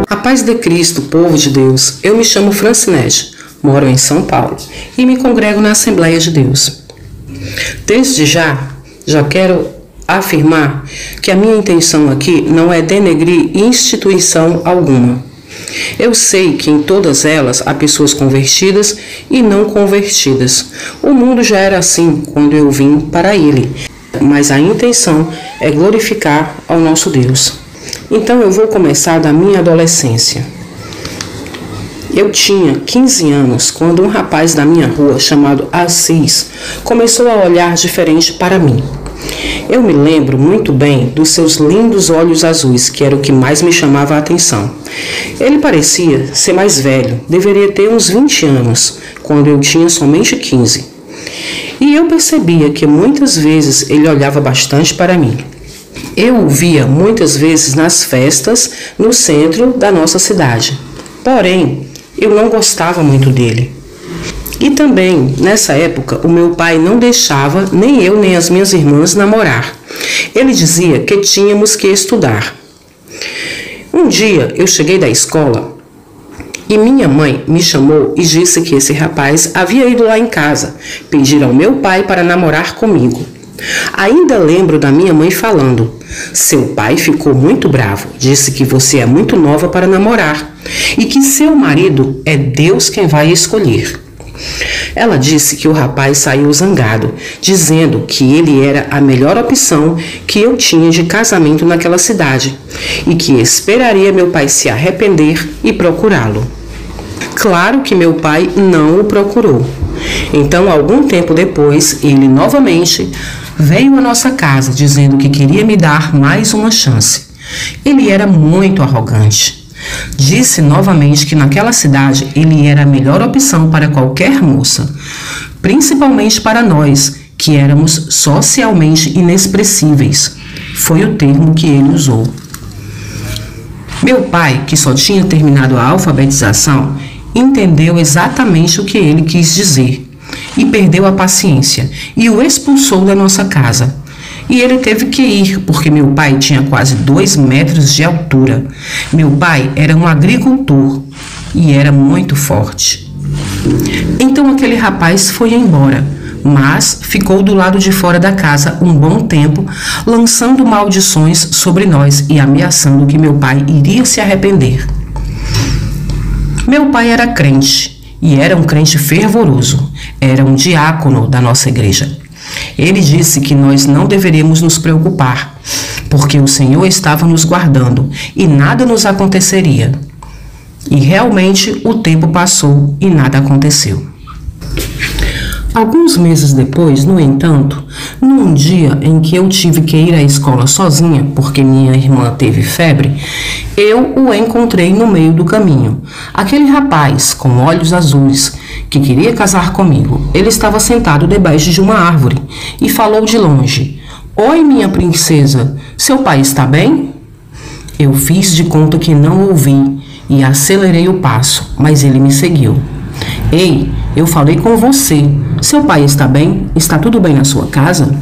A paz de Cristo, povo de Deus, eu me chamo Francinete, moro em São Paulo e me congrego na Assembleia de Deus. Desde já quero afirmar que a minha intenção aqui não é denegrir instituição alguma. Eu sei que em todas elas há pessoas convertidas e não convertidas. O mundo já era assim quando eu vim para ele, mas a intenção é glorificar ao nosso Deus. Então eu vou começar da minha adolescência. Eu tinha 15 anos quando um rapaz da minha rua, chamado Assis, começou a olhar diferente para mim. Eu me lembro muito bem dos seus lindos olhos azuis, que era o que mais me chamava a atenção. Ele parecia ser mais velho, deveria ter uns 20 anos, quando eu tinha somente 15. E eu percebia que muitas vezes ele olhava bastante para mim. Eu o via muitas vezes nas festas no centro da nossa cidade. Porém, eu não gostava muito dele. E também, nessa época, o meu pai não deixava nem eu nem as minhas irmãs namorar. Ele dizia que tínhamos que estudar. Um dia eu cheguei da escola e minha mãe me chamou e disse que esse rapaz havia ido lá em casa pedir ao meu pai para namorar comigo. Ainda lembro da minha mãe falando: seu pai ficou muito bravo, disse que você é muito nova para namorar e que seu marido é Deus quem vai escolher. Ela disse que o rapaz saiu zangado, dizendo que ele era a melhor opção que eu tinha de casamento naquela cidade e que esperaria meu pai se arrepender e procurá-lo. Claro que meu pai não o procurou. Então, algum tempo depois, ele novamente veio à nossa casa dizendo que queria me dar mais uma chance. Ele era muito arrogante. Disse novamente que naquela cidade ele era a melhor opção para qualquer moça, principalmente para nós, que éramos socialmente inexpressíveis. Foi o termo que ele usou. Meu pai, que só tinha terminado a alfabetização, entendeu exatamente o que ele quis dizer e perdeu a paciência e o expulsou da nossa casa. E ele teve que ir, porque meu pai tinha quase 2 metros de altura. Meu pai era um agricultor e era muito forte. Então aquele rapaz foi embora, mas ficou do lado de fora da casa um bom tempo, lançando maldições sobre nós e ameaçando que meu pai iria se arrepender. Meu pai era crente, e era um crente fervoroso. Era um diácono da nossa igreja. Ele disse que nós não deveríamos nos preocupar, porque o Senhor estava nos guardando e nada nos aconteceria. E realmente o tempo passou e nada aconteceu. Alguns meses depois, no entanto, num dia em que eu tive que ir à escola sozinha, porque minha irmã teve febre, eu o encontrei no meio do caminho. Aquele rapaz com olhos azuis que queria casar comigo, ele estava sentado debaixo de uma árvore e falou de longe: "Oi, minha princesa, seu pai está bem?" Eu fiz de conta que não ouvi e acelerei o passo, mas ele me seguiu. "Ei, eu falei com você. Seu pai está bem? Está tudo bem na sua casa?"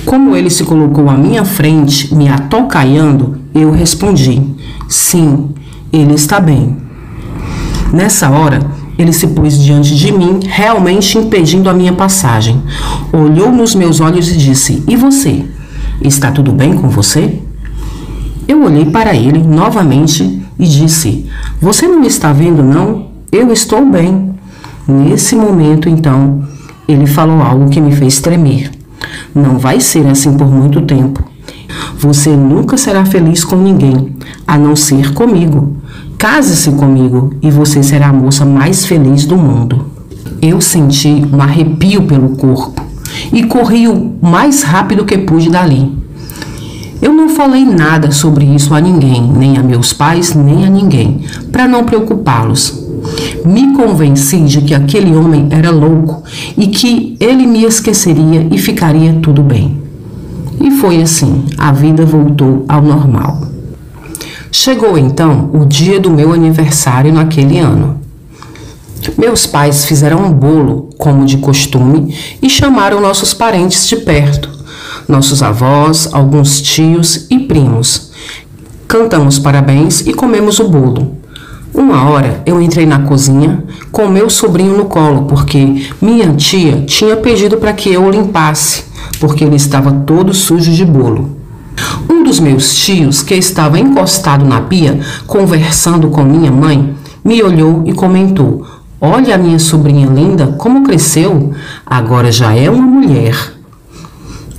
Como ele se colocou à minha frente, me atocaiando, eu respondi: "Sim, ele está bem." Nessa hora, ele se pôs diante de mim, realmente impedindo a minha passagem. Olhou nos meus olhos e disse: "E você? Está tudo bem com você?" Eu olhei para ele novamente e disse: "Você não está vendo, não? Eu estou bem." Nesse momento, então, ele falou algo que me fez tremer. "Não vai ser assim por muito tempo. Você nunca será feliz com ninguém, a não ser comigo. Case-se comigo e você será a moça mais feliz do mundo." Eu senti um arrepio pelo corpo e corri o mais rápido que pude dali. Eu não falei nada sobre isso a ninguém, nem a meus pais, nem a ninguém, para não preocupá-los. Me convenci de que aquele homem era louco e que ele me esqueceria e ficaria tudo bem. E foi assim, a vida voltou ao normal. Chegou então o dia do meu aniversário naquele ano. Meus pais fizeram um bolo, como de costume, e chamaram nossos parentes de perto, nossos avós, alguns tios e primos. Cantamos parabéns e comemos o bolo. Uma hora eu entrei na cozinha com meu sobrinho no colo, porque minha tia tinha pedido para que eu o limpasse, porque ele estava todo sujo de bolo. Um dos meus tios, que estava encostado na pia, conversando com minha mãe, me olhou e comentou: "Olha a minha sobrinha linda, como cresceu, agora já é uma mulher."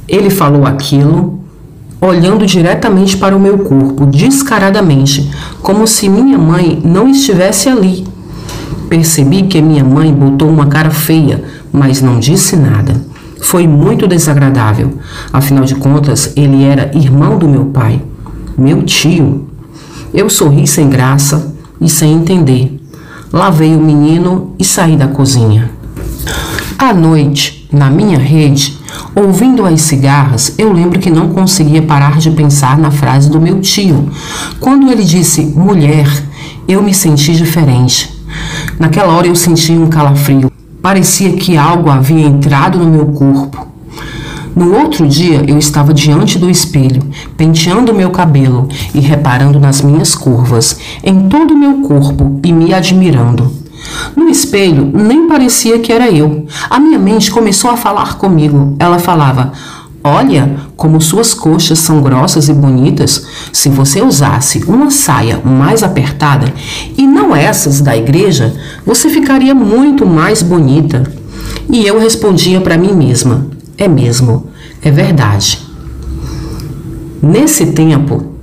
Ele falou aquilo olhando diretamente para o meu corpo, descaradamente, como se minha mãe não estivesse ali. Percebi que minha mãe botou uma cara feia, mas não disse nada. Foi muito desagradável. Afinal de contas, ele era irmão do meu pai, meu tio. Eu sorri sem graça e sem entender. Lavei o menino e saí da cozinha. À noite, na minha rede, ouvindo as cigarras, eu lembro que não conseguia parar de pensar na frase do meu tio. Quando ele disse mulher, eu me senti diferente. Naquela hora eu senti um calafrio. Parecia que algo havia entrado no meu corpo. No outro dia, eu estava diante do espelho, penteando meu cabelo e reparando nas minhas curvas, em todo o meu corpo e me admirando. No espelho, nem parecia que era eu. A minha mente começou a falar comigo. Ela falava: "Olha como suas coxas são grossas e bonitas. Se você usasse uma saia mais apertada e não essas da igreja, você ficaria muito mais bonita." E eu respondia para mim mesma: "É mesmo, é verdade." Nesse tempo,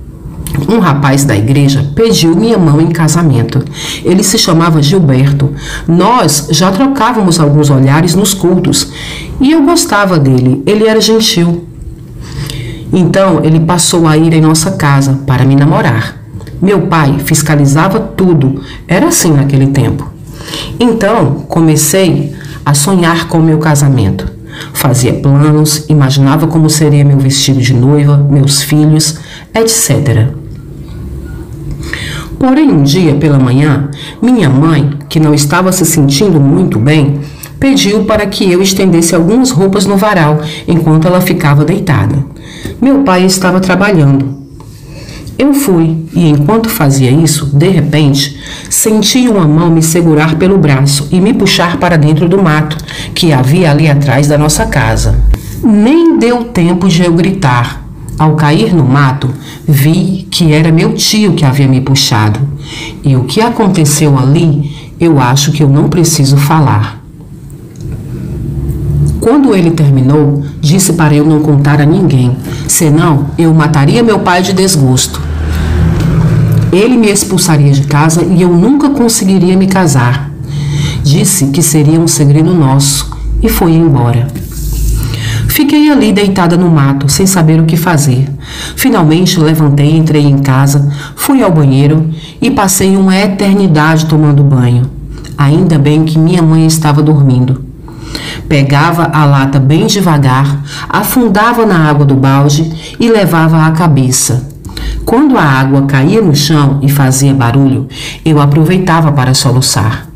um rapaz da igreja pediu minha mão em casamento. Ele se chamava Gilberto. Nós já trocávamos alguns olhares nos cultos e eu gostava dele. Ele era gentil. Então ele passou a ir em nossa casa para me namorar. Meu pai fiscalizava tudo. Era assim naquele tempo. Então comecei a sonhar com meu casamento. Fazia planos, imaginava como seria meu vestido de noiva, meus filhos, etc. Porém, um dia pela manhã, minha mãe, que não estava se sentindo muito bem, pediu para que eu estendesse algumas roupas no varal enquanto ela ficava deitada. Meu pai estava trabalhando. Eu fui e, enquanto fazia isso, de repente, senti uma mão me segurar pelo braço e me puxar para dentro do mato que havia ali atrás da nossa casa. Nem deu tempo de eu gritar. Ao cair no mato, vi que era meu tio que havia me puxado. E o que aconteceu ali, eu acho que eu não preciso falar. Quando ele terminou, disse para eu não contar a ninguém, senão eu mataria meu pai de desgosto. Ele me expulsaria de casa e eu nunca conseguiria me casar. Disse que seria um segredo nosso e foi embora. Fiquei ali deitada no mato, sem saber o que fazer. Finalmente levantei, entrei em casa, fui ao banheiro e passei uma eternidade tomando banho. Ainda bem que minha mãe estava dormindo. Pegava a lata bem devagar, afundava na água do balde e levava à cabeça. Quando a água caía no chão e fazia barulho, eu aproveitava para soluçar.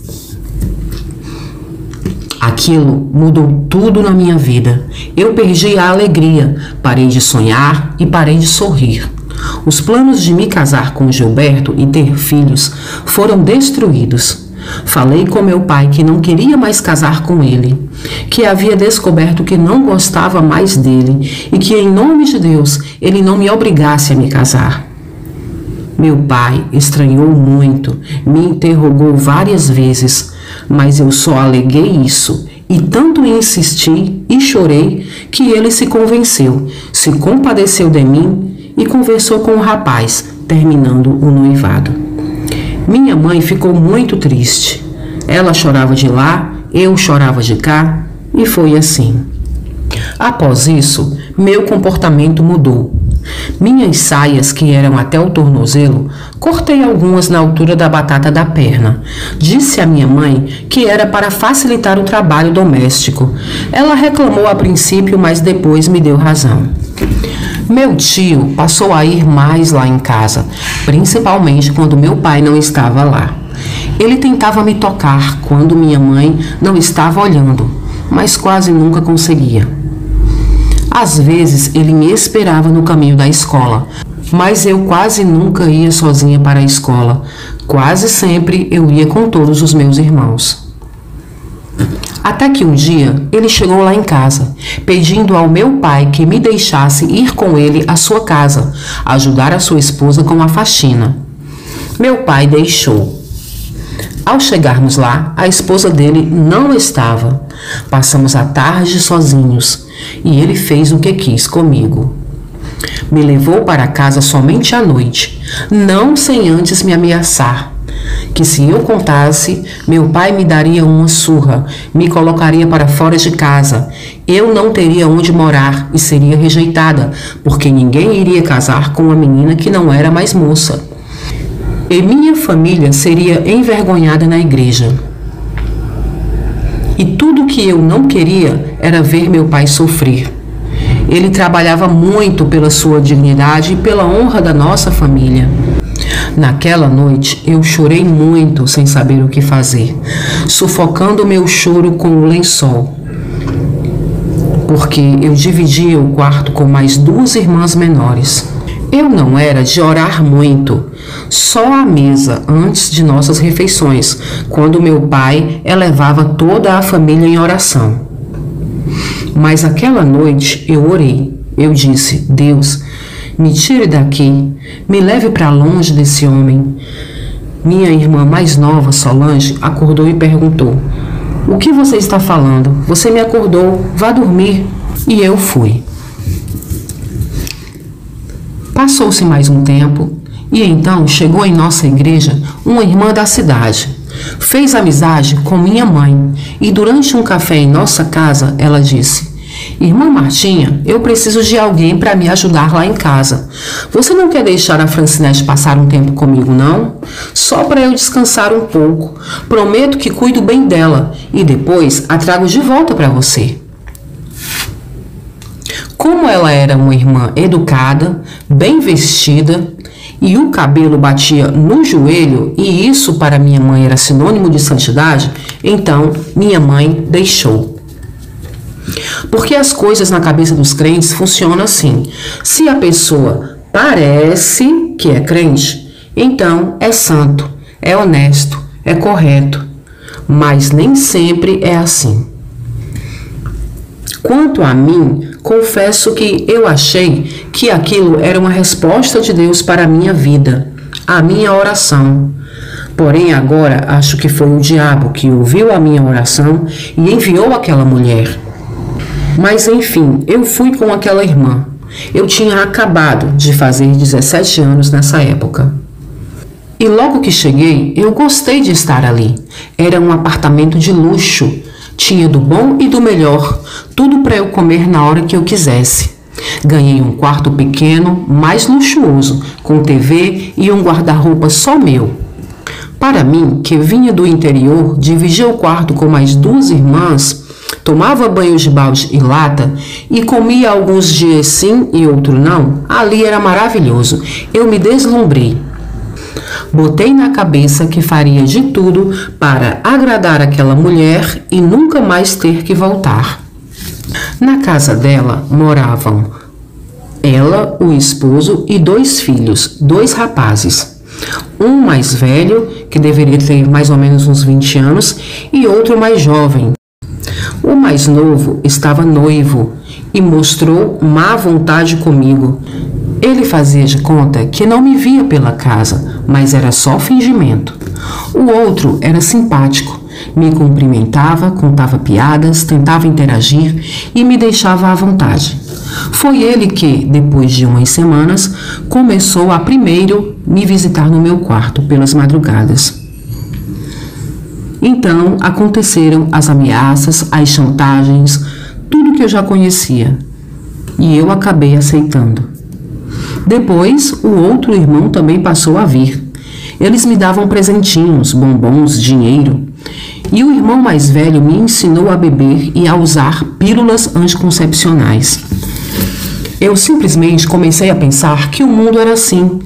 Aquilo mudou tudo na minha vida. Eu perdi a alegria, parei de sonhar e parei de sorrir. Os planos de me casar com Gilberto e ter filhos foram destruídos. Falei com meu pai que não queria mais casar com ele, que havia descoberto que não gostava mais dele e que, em nome de Deus, ele não me obrigasse a me casar. Meu pai estranhou muito, me interrogou várias vezes, mas eu só aleguei isso e tanto insisti e chorei que ele se convenceu, se compadeceu de mim e conversou com o rapaz, terminando o noivado. Minha mãe ficou muito triste. Ela chorava de lá, eu chorava de cá e foi assim. Após isso, meu comportamento mudou. Minhas saias, que eram até o tornozelo, cortei algumas na altura da batata da perna. Disse à minha mãe que era para facilitar o trabalho doméstico. Ela reclamou a princípio, mas depois me deu razão. Meu tio passou a ir mais lá em casa, principalmente quando meu pai não estava lá. Ele tentava me tocar quando minha mãe não estava olhando, mas quase nunca conseguia. Às vezes ele me esperava no caminho da escola, Mas eu quase nunca ia sozinha para a escola. Quase sempre eu ia com todos os meus irmãos. Até que um dia ele chegou lá em casa, pedindo ao meu pai que me deixasse ir com ele à sua casa, ajudar a sua esposa com a faxina. Meu pai deixou. Ao chegarmos lá, a esposa dele não estava. Passamos a tarde sozinhos e ele fez o que quis comigo. Me levou para casa somente à noite, não sem antes me ameaçar, que se eu contasse, meu pai me daria uma surra, me colocaria para fora de casa, eu não teria onde morar e seria rejeitada, porque ninguém iria casar com uma menina que não era mais moça. E minha família seria envergonhada na igreja. E tudo o que eu não queria era ver meu pai sofrer. Ele trabalhava muito pela sua dignidade e pela honra da nossa família. Naquela noite eu chorei muito sem saber o que fazer, sufocando meu choro com o lençol, porque eu dividia o quarto com mais 2 irmãs menores. Eu não era de orar muito, só à mesa antes de nossas refeições, quando meu pai elevava toda a família em oração. Mas aquela noite eu orei. Eu disse: Deus, me tire daqui, me leve para longe desse homem. Minha irmã mais nova, Solange, acordou e perguntou: o que você está falando? Você me acordou, vá dormir. E eu fui. Passou-se mais um tempo e então chegou em nossa igreja uma irmã da cidade. Fez amizade com minha mãe e durante um café em nossa casa ela disse: Irmã Martinha, eu preciso de alguém para me ajudar lá em casa. Você não quer deixar a Francinete passar um tempo comigo, não? Só para eu descansar um pouco. Prometo que cuido bem dela e depois a trago de volta para você. Como ela era uma irmã educada, bem vestida e o cabelo batia no joelho, e isso para minha mãe era sinônimo de santidade, então minha mãe deixou. Porque as coisas na cabeça dos crentes funcionam assim: se a pessoa parece que é crente, então é santo, é honesto, é correto, mas nem sempre é assim. Quanto a mim, confesso que eu achei que aquilo era uma resposta de Deus para a minha vida, a minha oração. Porém, agora acho que foi o diabo que ouviu a minha oração e enviou aquela mulher. Mas enfim, eu fui com aquela irmã. Eu tinha acabado de fazer 17 anos nessa época. E logo que cheguei, eu gostei de estar ali. Era um apartamento de luxo. Tinha do bom e do melhor, tudo para eu comer na hora que eu quisesse. Ganhei um quarto pequeno, mais luxuoso, com TV e um guarda-roupa só meu. Para mim, que vinha do interior, dividia o quarto com mais 2 irmãs, tomava banho de balde e lata e comia alguns dias sim e outro não, ali era maravilhoso. Eu me deslumbrei. Botei na cabeça que faria de tudo para agradar aquela mulher e nunca mais ter que voltar. Na casa dela moravam ela, o esposo e 2 filhos, 2 rapazes. Um mais velho, que deveria ter mais ou menos uns 20 anos, e outro mais jovem. O mais novo estava noivo e mostrou má vontade comigo. Ele fazia de conta que não me via pela casa, mas era só fingimento. O outro era simpático, me cumprimentava, contava piadas, tentava interagir e me deixava à vontade. Foi ele que, depois de umas semanas, começou a primeiro me visitar no meu quarto pelas madrugadas. Então aconteceram as ameaças, as chantagens, tudo que eu já conhecia. E eu acabei aceitando. Depois, o outro irmão também passou a vir. Eles me davam presentinhos, bombons, dinheiro. E o irmão mais velho me ensinou a beber e a usar pílulas anticoncepcionais. Eu simplesmente comecei a pensar que o mundo era assim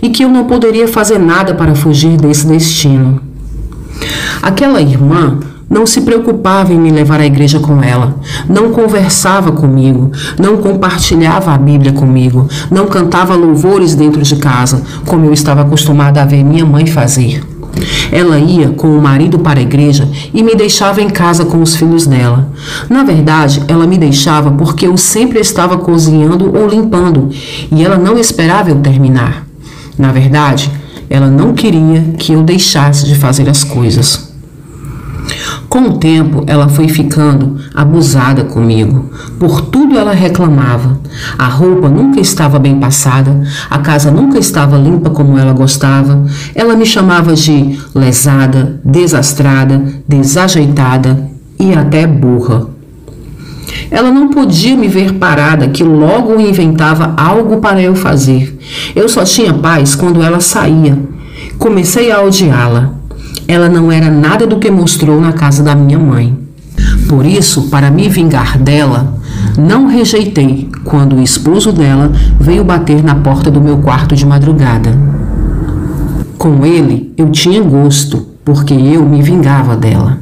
e que eu não poderia fazer nada para fugir desse destino. Aquela irmã Não se preocupava em me levar à igreja com ela, não conversava comigo, não compartilhava a Bíblia comigo, não cantava louvores dentro de casa, como eu estava acostumada a ver minha mãe fazer. Ela ia com o marido para a igreja e me deixava em casa com os filhos dela. Na verdade, ela me deixava porque eu sempre estava cozinhando ou limpando e ela não esperava eu terminar. Na verdade, ela não queria que eu deixasse de fazer as coisas. Com o tempo, ela foi ficando abusada comigo. Por tudo ela reclamava. A roupa nunca estava bem passada, a casa nunca estava limpa como ela gostava. Ela me chamava de lesada, desastrada, desajeitada e até burra. Ela não podia me ver parada, que logo inventava algo para eu fazer. Eu só tinha paz quando ela saía. Comecei a odiá-la. Ela não era nada do que mostrou na casa da minha mãe. Por isso, para me vingar dela, não rejeitei quando o esposo dela veio bater na porta do meu quarto de madrugada. Com ele, eu tinha gosto, porque eu me vingava dela.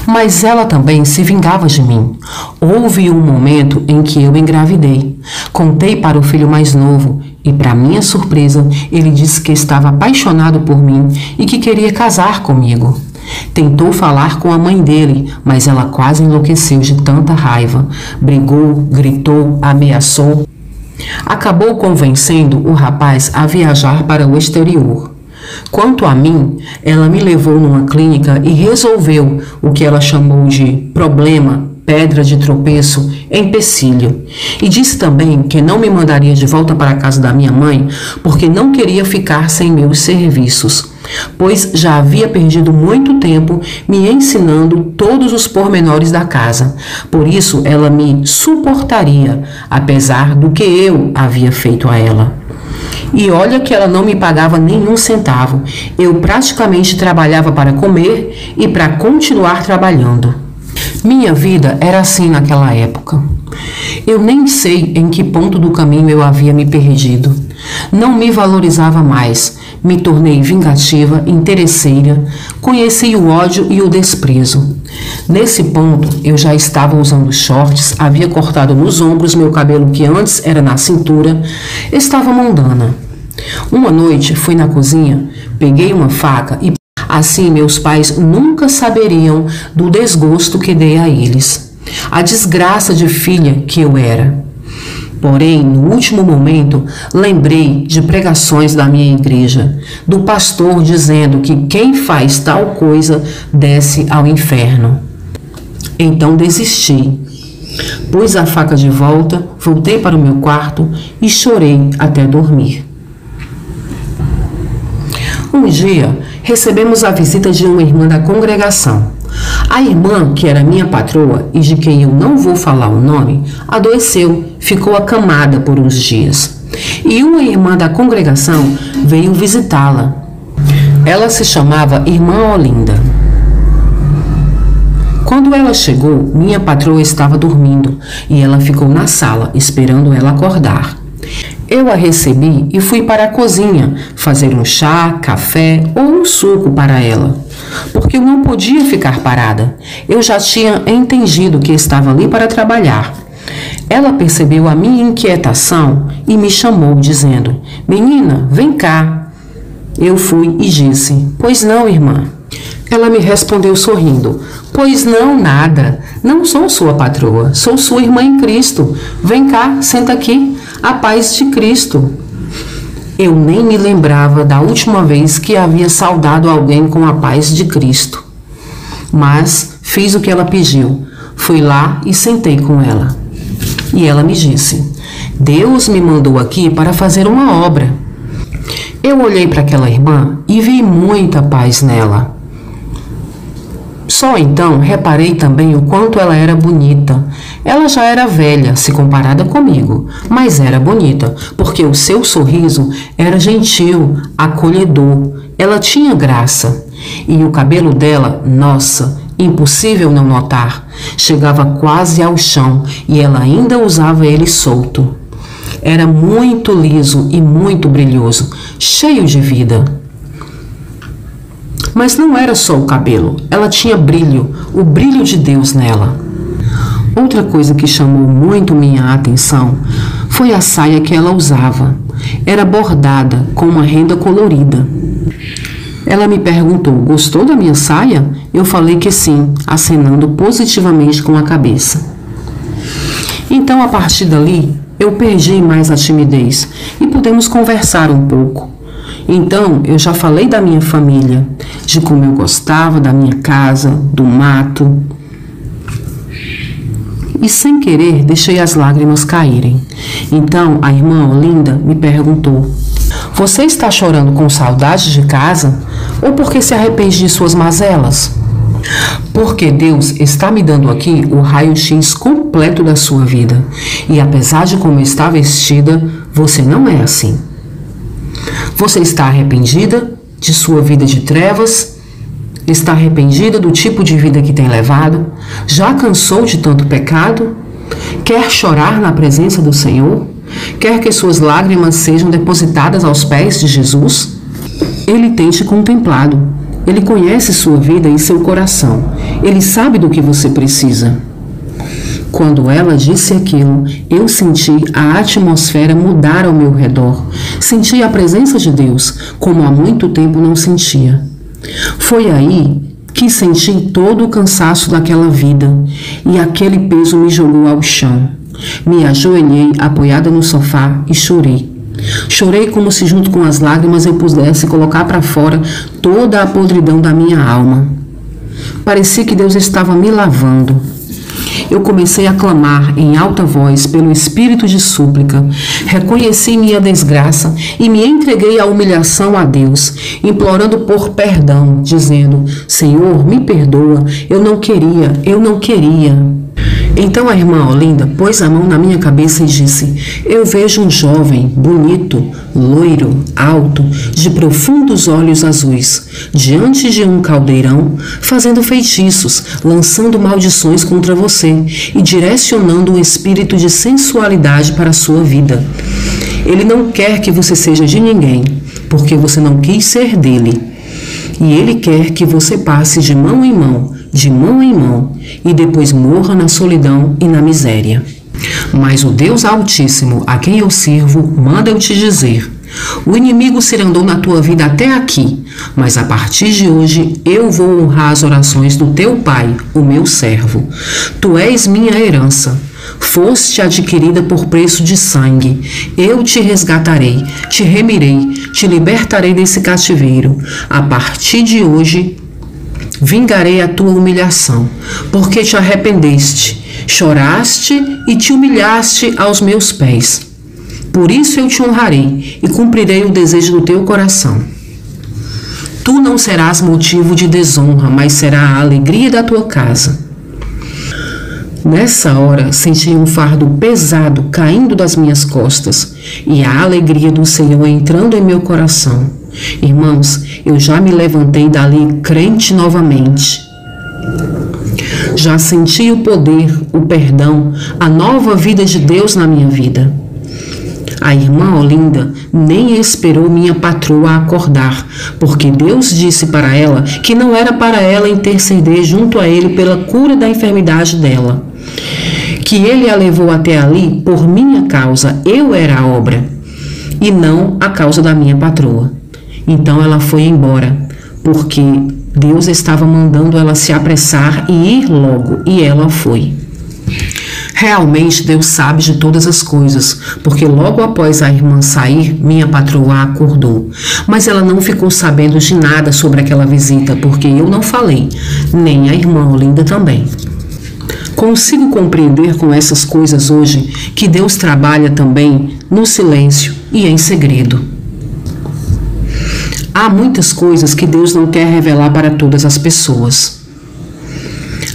Mas ela também se vingava de mim. Houve um momento em que eu engravidei. Contei para o filho mais novo e, para minha surpresa, ele disse que estava apaixonado por mim e que queria casar comigo. Tentou falar com a mãe dele, mas ela quase enlouqueceu de tanta raiva. Brigou, gritou, ameaçou. Acabou convencendo o rapaz a viajar para o exterior. Quanto a mim, ela me levou numa clínica e resolveu o que ela chamou de problema, pedra de tropeço, empecilho. E disse também que não me mandaria de volta para a casa da minha mãe porque não queria ficar sem meus serviços, pois já havia perdido muito tempo me ensinando todos os pormenores da casa. Por isso, ela me suportaria, apesar do que eu havia feito a ela. E olha que ela não me pagava nenhum centavo. Eu praticamente trabalhava para comer e para continuar trabalhando. Minha vida era assim naquela época. Eu nem sei em que ponto do caminho eu havia me perdido. Não me valorizava mais. Me tornei vingativa, interesseira, conheci o ódio e o desprezo. Nesse ponto, eu já estava usando shorts, havia cortado nos ombros meu cabelo que antes era na cintura, estava mundana. Uma noite, fui na cozinha, peguei uma faca e assim meus pais nunca saberiam do desgosto que dei a eles. A desgraça de filha que eu era. Porém, no último momento, lembrei de pregações da minha igreja, do pastor dizendo que quem faz tal coisa desce ao inferno. Então desisti. Pus a faca de volta, voltei para o meu quarto e chorei até dormir. Um dia, recebemos a visita de uma irmã da congregação. A irmã, que era minha patroa e de quem eu não vou falar o nome, adoeceu, ficou acamada por uns dias. E uma irmã da congregação veio visitá-la. Ela se chamava Irmã Olinda. Quando ela chegou, minha patroa estava dormindo e ela ficou na sala, esperando ela acordar. Eu a recebi e fui para a cozinha fazer um chá, café ou um suco para ela, porque eu não podia ficar parada. Eu já tinha entendido que estava ali para trabalhar. Ela percebeu a minha inquietação e me chamou, dizendo: "Menina, vem cá." Eu fui e disse: "Pois não, irmã." Ela me respondeu sorrindo: "Pois não, nada. Não sou sua patroa, sou sua irmã em Cristo. Vem cá, senta aqui. A paz de Cristo." Eu nem me lembrava da última vez que havia saudado alguém com a paz de Cristo. Mas fiz o que ela pediu. Fui lá e sentei com ela. E ela me disse: "Deus me mandou aqui para fazer uma obra." Eu olhei para aquela irmã e vi muita paz nela. Só então reparei também o quanto ela era bonita. Ela já era velha, se comparada comigo, mas era bonita, porque o seu sorriso era gentil, acolhedor. Ela tinha graça. E o cabelo dela, nossa, impossível não notar, chegava quase ao chão e ela ainda usava ele solto. Era muito liso e muito brilhoso, cheio de vida. Mas não era só o cabelo, ela tinha brilho, o brilho de Deus nela. Outra coisa que chamou muito minha atenção foi a saia que ela usava. Era bordada com uma renda colorida. Ela me perguntou: gostou da minha saia? Eu falei que sim, acenando positivamente com a cabeça. Então, a partir dali, eu perdi mais a timidez e pudemos conversar um pouco. Então, eu já falei da minha família, de como eu gostava da minha casa, do mato. E sem querer, deixei as lágrimas caírem. Então, a irmã Olinda me perguntou: você está chorando com saudade de casa ou porque se arrepende de suas mazelas? Porque Deus está me dando aqui o raio-x completo da sua vida. E apesar de como está vestida, você não é assim. Você está arrependida de sua vida de trevas? Está arrependida do tipo de vida que tem levado? Já cansou de tanto pecado? Quer chorar na presença do Senhor? Quer que suas lágrimas sejam depositadas aos pés de Jesus? Ele tem te contemplado. Ele conhece sua vida e seu coração. Ele sabe do que você precisa. Quando ela disse aquilo, eu senti a atmosfera mudar ao meu redor. Senti a presença de Deus, como há muito tempo não sentia. Foi aí que senti todo o cansaço daquela vida e aquele peso me jogou ao chão. Me ajoelhei apoiada no sofá e chorei. Chorei como se junto com as lágrimas eu pudesse colocar para fora toda a podridão da minha alma. Parecia que Deus estava me lavando. Eu comecei a clamar em alta voz pelo espírito de súplica. Reconheci minha desgraça e me entreguei à humilhação a Deus, implorando por perdão, dizendo: Senhor, me perdoa, eu não queria. Então a irmã Olinda pôs a mão na minha cabeça e disse: eu vejo um jovem, bonito, loiro, alto, de profundos olhos azuis, diante de um caldeirão, fazendo feitiços, lançando maldições contra você e direcionando um espírito de sensualidade para a sua vida. Ele não quer que você seja de ninguém, porque você não quis ser dele. E ele quer que você passe de mão em mão, e depois morra na solidão e na miséria. Mas o Deus Altíssimo, a quem eu sirvo, manda eu te dizer: o inimigo se andou na tua vida até aqui, mas a partir de hoje eu vou honrar as orações do teu pai, o meu servo. Tu és minha herança. Foste adquirida por preço de sangue. Eu te resgatarei, te remirei, te libertarei desse cativeiro. A partir de hoje, vingarei a tua humilhação, porque te arrependeste, choraste e te humilhaste aos meus pés. Por isso eu te honrarei e cumprirei o desejo do teu coração. Tu não serás motivo de desonra, mas será a alegria da tua casa. Nessa hora, senti um fardo pesado caindo das minhas costas e a alegria do Senhor entrando em meu coração. Irmãos, eu já me levantei dali crente novamente. Já senti o poder, o perdão, a nova vida de Deus na minha vida. A irmã Olinda nem esperou minha patroa acordar, porque Deus disse para ela que não era para ela interceder junto a ele pela cura da enfermidade dela, que ele a levou até ali por minha causa, eu era a obra, e não a causa da minha patroa. Então ela foi embora, porque Deus estava mandando ela se apressar e ir logo, e ela foi. Realmente Deus sabe de todas as coisas, porque logo após a irmã sair, minha patroa acordou. Mas ela não ficou sabendo de nada sobre aquela visita, porque eu não falei, nem a irmã Olinda também. Consigo compreender com essas coisas hoje que Deus trabalha também no silêncio e em segredo. Há muitas coisas que Deus não quer revelar para todas as pessoas.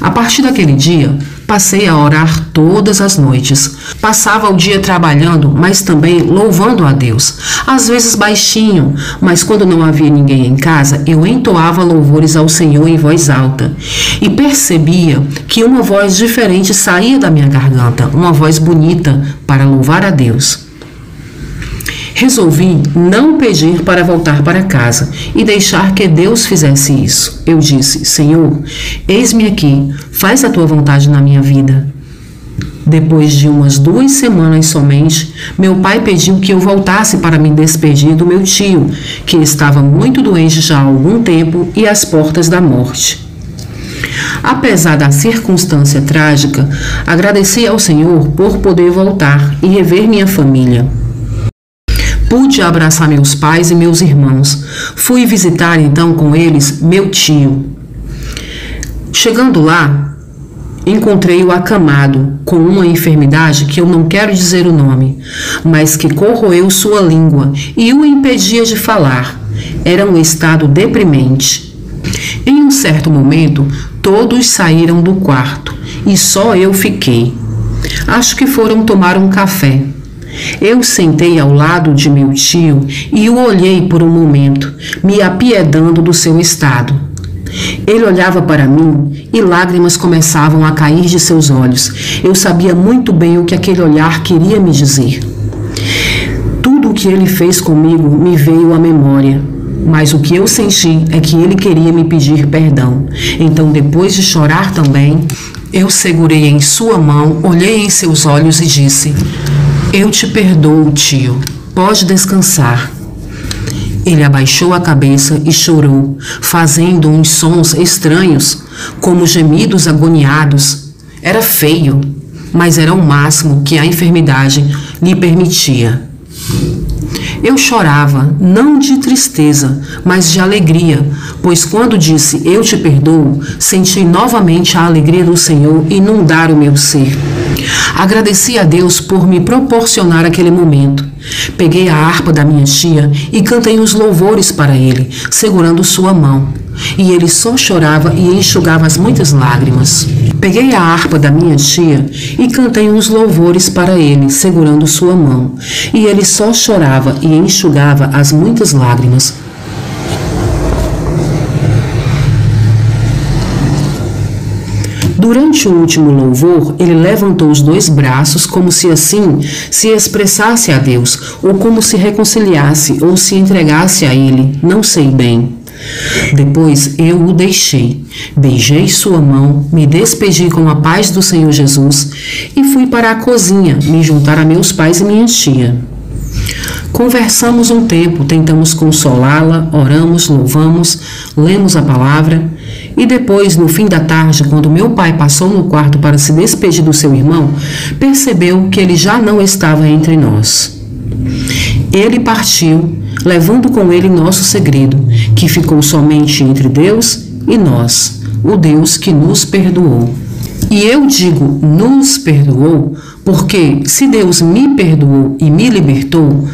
A partir daquele dia, passei a orar todas as noites. Passava o dia trabalhando, mas também louvando a Deus. Às vezes baixinho, mas quando não havia ninguém em casa, eu entoava louvores ao Senhor em voz alta. E percebia que uma voz diferente saía da minha garganta, uma voz bonita para louvar a Deus. Resolvi não pedir para voltar para casa e deixar que Deus fizesse isso. Eu disse: Senhor, eis-me aqui, faz a tua vontade na minha vida. Depois de umas 2 semanas somente, meu pai pediu que eu voltasse para me despedir do meu tio, que estava muito doente já há algum tempo e às portas da morte. Apesar da circunstância trágica, agradeci ao Senhor por poder voltar e rever minha família. Pude abraçar meus pais e meus irmãos. Fui visitar então com eles meu tio. Chegando lá, encontrei-o acamado com uma enfermidade que eu não quero dizer o nome, mas que corroeu sua língua e o impedia de falar. Era um estado deprimente. Em um certo momento, todos saíram do quarto e só eu fiquei. Acho que foram tomar um café. Eu sentei ao lado de meu tio e o olhei por um momento, me apiedando do seu estado. Ele olhava para mim e lágrimas começavam a cair de seus olhos. Eu sabia muito bem o que aquele olhar queria me dizer. Tudo o que ele fez comigo me veio à memória, mas o que eu senti é que ele queria me pedir perdão. Então, depois de chorar também, eu segurei em sua mão, olhei em seus olhos e disse: Eu te perdoo, tio. Pode descansar. Ele abaixou a cabeça e chorou, fazendo uns sons estranhos, como gemidos agoniados. Era feio, mas era o máximo que a enfermidade lhe permitia. Eu chorava, não de tristeza, mas de alegria, pois quando disse eu te perdoo, senti novamente a alegria do Senhor inundar o meu ser. Agradeci a Deus por me proporcionar aquele momento. Peguei a harpa da minha tia e cantei os louvores para ele, segurando sua mão. E ele só chorava e enxugava as muitas lágrimas. Peguei a harpa da minha tia e cantei uns louvores para ele, segurando sua mão. E ele só chorava e enxugava as muitas lágrimas. Durante o último louvor, ele levantou os 2 braços como se assim se expressasse a Deus, ou como se reconciliasse ou se entregasse a ele, não sei bem. Depois eu o deixei, beijei sua mão, me despedi com a paz do Senhor Jesus e fui para a cozinha me juntar a meus pais e minha tia. Conversamos um tempo, tentamos consolá-la, oramos, louvamos, lemos a palavra e depois, no fim da tarde, quando meu pai passou no quarto para se despedir do seu irmão, percebeu que ele já não estava entre nós. Ele partiu, levando com ele nosso segredo, que ficou somente entre Deus e nós, o Deus que nos perdoou. E eu digo nos perdoou, porque se Deus me perdoou e me libertou,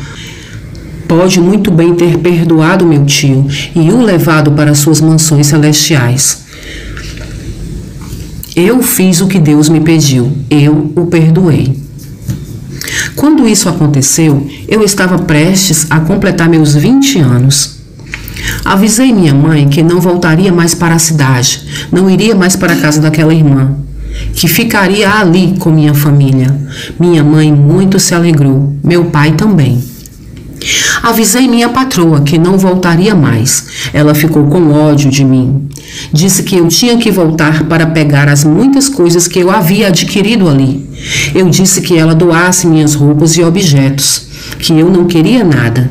pode muito bem ter perdoado meu tio e o levado para suas mansões celestiais. Eu fiz o que Deus me pediu, eu o perdoei. Quando isso aconteceu, eu estava prestes a completar meus 20 anos. Avisei minha mãe que não voltaria mais para a cidade, não iria mais para a casa daquela irmã, que ficaria ali com minha família. Minha mãe muito se alegrou, meu pai também. Avisei minha patroa que não voltaria mais. Ela ficou com ódio de mim. Disse que eu tinha que voltar para pegar as muitas coisas que eu havia adquirido ali. Eu disse que ela doasse minhas roupas e objetos, que eu não queria nada.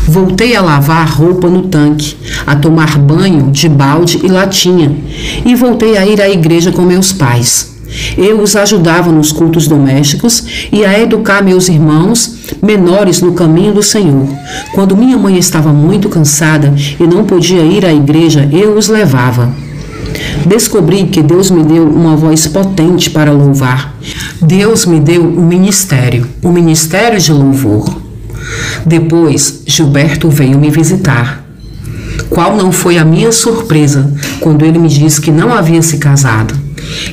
Voltei a lavar roupa no tanque, a tomar banho de balde e latinha, e voltei a ir à igreja com meus pais. Eu os ajudava nos cultos domésticos e a educar meus irmãos menores no caminho do Senhor. Quando minha mãe estava muito cansada e não podia ir à igreja, eu os levava. Descobri que Deus me deu uma voz potente para louvar. Deus me deu um ministério, o ministério de louvor. Depois, Gilberto veio me visitar. Qual não foi a minha surpresa quando ele me disse que não havia se casado.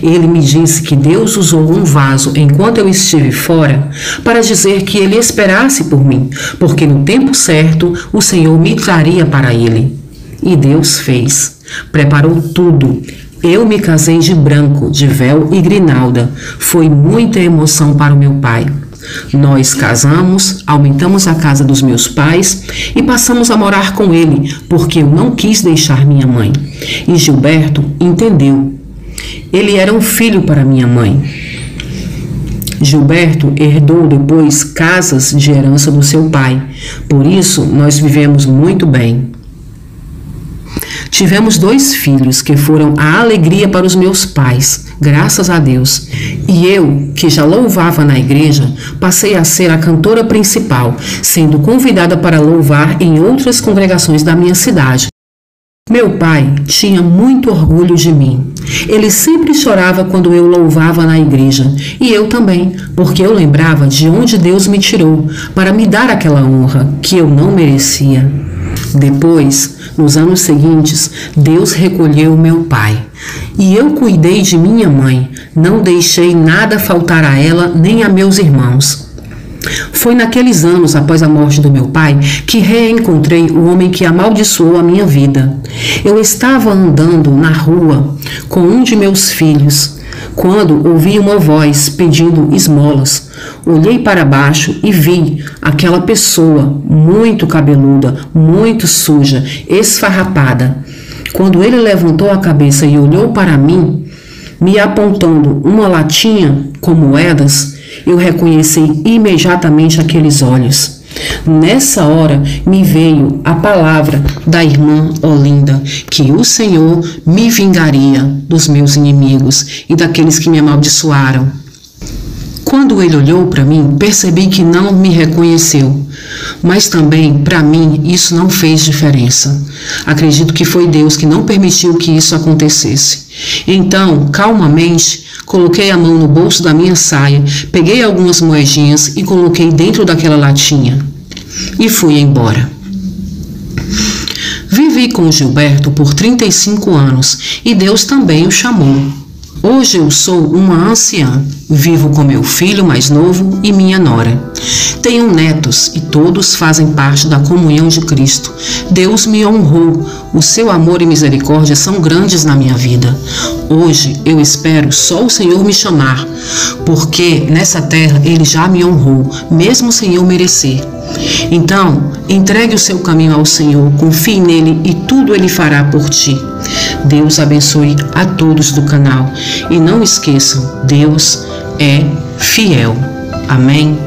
Ele me disse que Deus usou um vaso enquanto eu estive fora para dizer que ele esperasse por mim, porque no tempo certo o Senhor me traria para ele. E Deus fez. Preparou tudo. Eu me casei de branco, de véu e grinalda. Foi muita emoção para o meu pai. Nós casamos, aumentamos a casa dos meus pais e passamos a morar com ele, porque eu não quis deixar minha mãe. E Gilberto entendeu. Ele era um filho para minha mãe. Gilberto herdou depois casas de herança do seu pai. Por isso, nós vivemos muito bem. Tivemos 2 filhos que foram a alegria para os meus pais, graças a Deus. E eu, que já louvava na igreja, passei a ser a cantora principal, sendo convidada para louvar em outras congregações da minha cidade. Meu pai tinha muito orgulho de mim. Ele sempre chorava quando eu louvava na igreja, e eu também, porque eu lembrava de onde Deus me tirou para me dar aquela honra que eu não merecia. Depois, nos anos seguintes, Deus recolheu meu pai. E eu cuidei de minha mãe, não deixei nada faltar a ela nem a meus irmãos. Foi naqueles anos após a morte do meu pai que reencontrei o homem que amaldiçoou a minha vida. Eu estava andando na rua com um de meus filhos, quando ouvi uma voz pedindo esmolas. Olhei para baixo e vi aquela pessoa muito cabeluda, muito suja, esfarrapada. Quando ele levantou a cabeça e olhou para mim, me apontando uma latinha com moedas, eu reconheci imediatamente aqueles olhos. Nessa hora me veio a palavra da irmã Olinda, que o Senhor me vingaria dos meus inimigos e daqueles que me amaldiçoaram. Quando ele olhou para mim, percebi que não me reconheceu, mas também, para mim, isso não fez diferença. Acredito que foi Deus que não permitiu que isso acontecesse. Então, calmamente, coloquei a mão no bolso da minha saia, peguei algumas moedinhas e coloquei dentro daquela latinha e fui embora. Vivi com Gilberto por 35 anos e Deus também o chamou. Hoje eu sou uma anciã, vivo com meu filho mais novo e minha nora. Tenho netos e todos fazem parte da comunhão de Cristo. Deus me honrou, o seu amor e misericórdia são grandes na minha vida. Hoje eu espero só o Senhor me chamar, porque nessa terra Ele já me honrou, mesmo sem eu merecer. Então, entregue o seu caminho ao Senhor, confie nele e tudo Ele fará por ti. Deus abençoe a todos do canal. E não esqueçam, Deus é fiel. Amém?